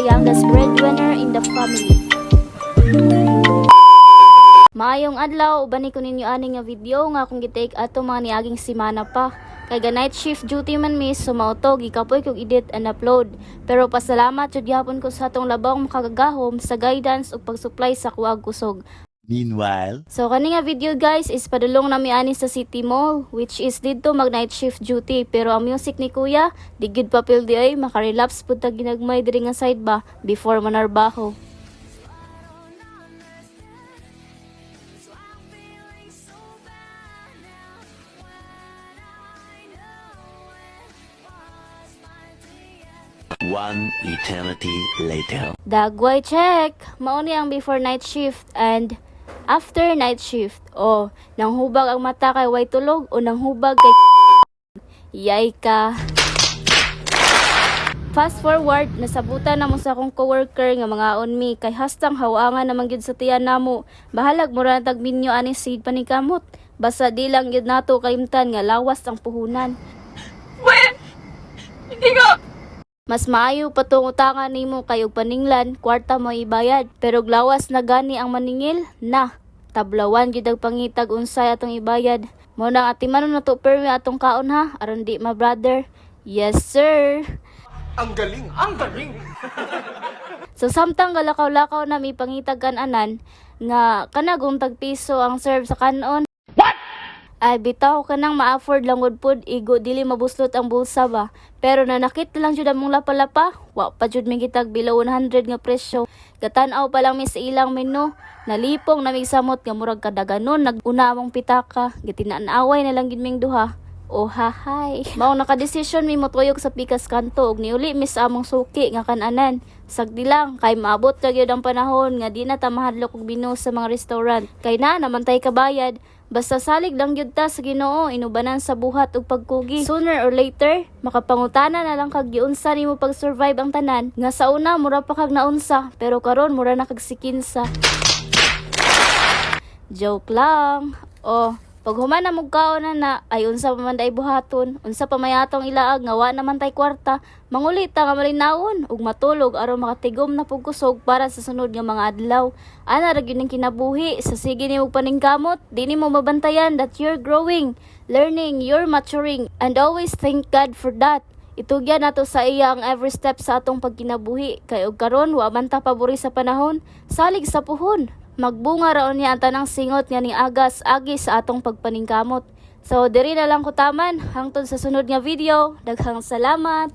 the youngest breadwinner in the family. Maayong adlaw, ubani ko ninyo ani nga video nga kung gitake ato mga niaging semana pa. Kay ga night shift duty man miss, sumautog, ikapoy kong edit and upload. Pero pasalamat jud gyapon ko sa atong labang makagagahom sa guidance ug pag-supply sa kuwag kusog. Meanwhile, So kani nga video guys is padulong nami ani sa City Mall, which is didto mag night shift duty, pero ang music ni Kuya di gyud papel di ay makarelapse pud ta ginagmay diri nga side ba before manarbaho. one eternity later. Dagway check. Mao ni ang before night shift and after night shift. O nang hubag ang mata kay way tulog o nang hubag kay yay ka. Fast forward, nasabutan na mo sa akong coworker nga mga on me kay hastang hawangan naman gyud sa tiyan namo. Bahalag mo ra tag minyo ani seed panikamot. Basta di lang gyud nato kalimtan nga lawas ang puhunan. Mas maayo patong utangan nimo kay og paninglan, kwarta mo ibayad. Pero glawas na gani ang maningil, na tablawan gyud ang pangitag unsay atong ibayad. Mo nang atimanon na to permi atong kaon ha, aron di ma brother. Yes sir. Ang galing! Ang galing! So samtang galakaw-lakaw na mi pangitag kananan nga kanagong tagpiso ang serve sa kanon. Ay bitaw ka nang ma-afford lang gud pod igo dili mabuslot ang bulsa ba. Pero nanakit lang jud among lapa-lapa, wa pa jud mi kitag below 100 nga presyo. Gatan-aw pa lang mi sa ilang menu, nalipong na mi samot nga murag kadaganon naguna among pitaka, gitinaan-away na lang gid ming duha. Oh hahay. Mao naka-desisyon mi motuyok sa pikas kanto ug niuli mis among suki nga kananan. Sagdi lang kay maabot ra gyud ang panahon nga di na ta mahadlok og binu sa mga restaurant. Kay na namantay kabayad. Basta salig lang gyud ta sa Ginoo, inubanan sa buhat ug pagkugi. Sooner or later, makapangutana na lang kag giunsa nimo pag-survive ang tanan. Nga sa una mura pa kag naunsa, pero karon mura na kag sikinsa. Joke lang. Oh, pag human na mugkaon na ay unsa pa man day buhaton, unsa pa mayatong ilaag nga wa naman tay kwarta, mangulit ta nga malinawon ug matulog aron makatigom na pug kusog para sa sunod nga mga adlaw. Ana ra gyud ning kinabuhi sa sige nimo paningkamot, di nimo mabantayan that you're growing, learning, you're maturing, and always thank God for that. Itugya nato sa iya ang every step sa atong pagkinabuhi kay og karon wa man ta pabori sa panahon, salig sa puhon. Magbunga raon niya ang tanang singot nga ni agas-agi sa atong pagpaningkamot. So diri na lang ko taman hangtod sa sunod nga video. Daghang salamat.